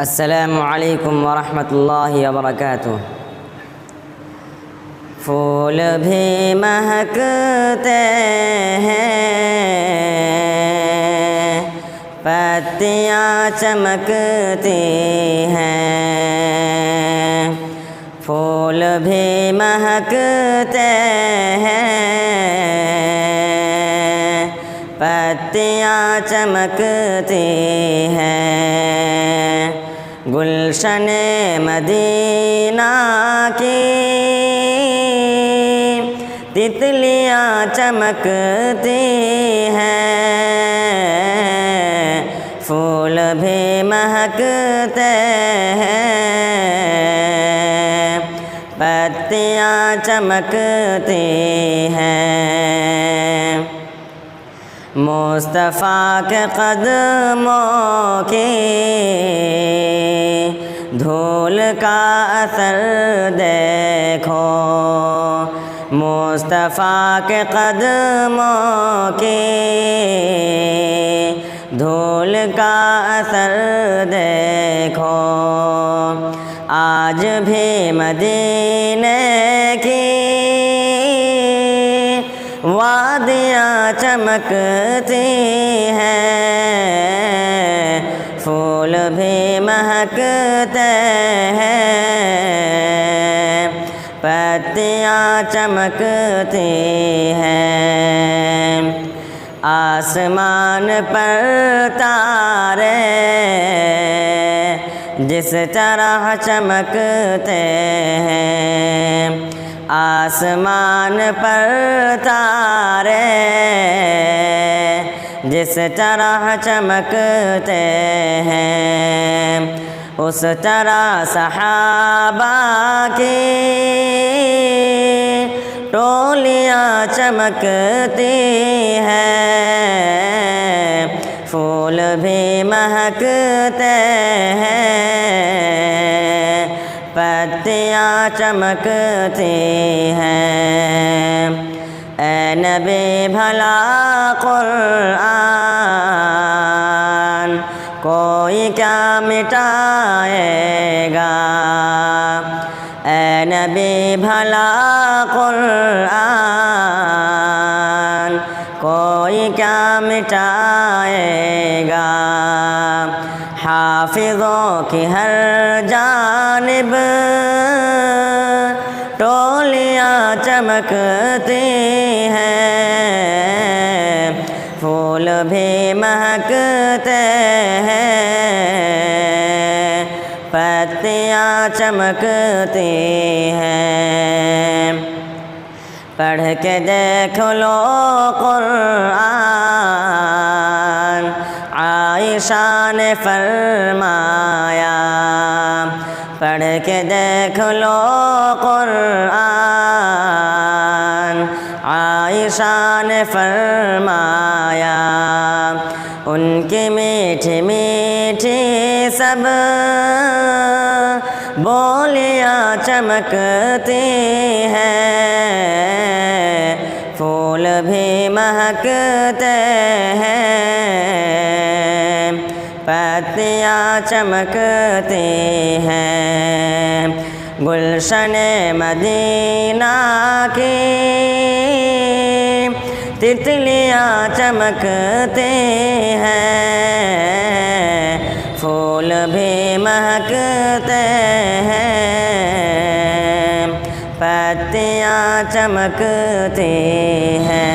السلام علیکم ورحمۃ اللہ وبرکاتہ۔ پھول بھی مہکتے ہیں، پتیاں چمکتی ہیں، پھول بھی مہکتے ہیں، پتیاں چمکتی ہیں، گلشن مدینہ کی تتلیاں چمکتی ہیں، پھول بھی مہکتے ہیں، پتیاں چمکتی ہیں، مصطفیٰ کے قدموں کی دھول کا اثر دیکھو، مصطفیٰ کے قدموں کی دھول کا اثر دیکھو، آج بھی مدینے کی وادیاں چمکتی ہیں، پھول بھی مہکتے ہیں، پتیاں چمکتی ہیں، آسمان پر تارے جس طرح چمکتے ہیں، آسمان پر تارے جس طرح چمکتے ہیں، اس طرح صحابہ کی ٹولیاں چمکتی ہیں، پھول بھی مہکتے ہیں، پتیاں چمکتی ہیں، اے نبی بھلا قرآن کوئی کیا مٹائے گا، اے نبی بھلا قرآن کوئی کیا مٹائے گا، حافظوں کی ہر جانب ٹولیاں چمکتی ہیں، پھول بھی مہکتے ہیں، پتیاں چمکتی ہیں، پڑھ کے دیکھ لو قرآن، عائشہ نے فرمایا، پڑھ کے دیکھ لو قرآن، عائشہ نے فرمایا، ان کی میٹھی میٹھی سب بولیاں چمکتی ہیں، پھول بھی مہکتے ہیں، پتیاں چمکتی ہیں، گلشن مدینہ کی تتلیاں چمکتی ہیں، پھول بھی مہکتے ہیں، پتیاں چمکتی ہیں۔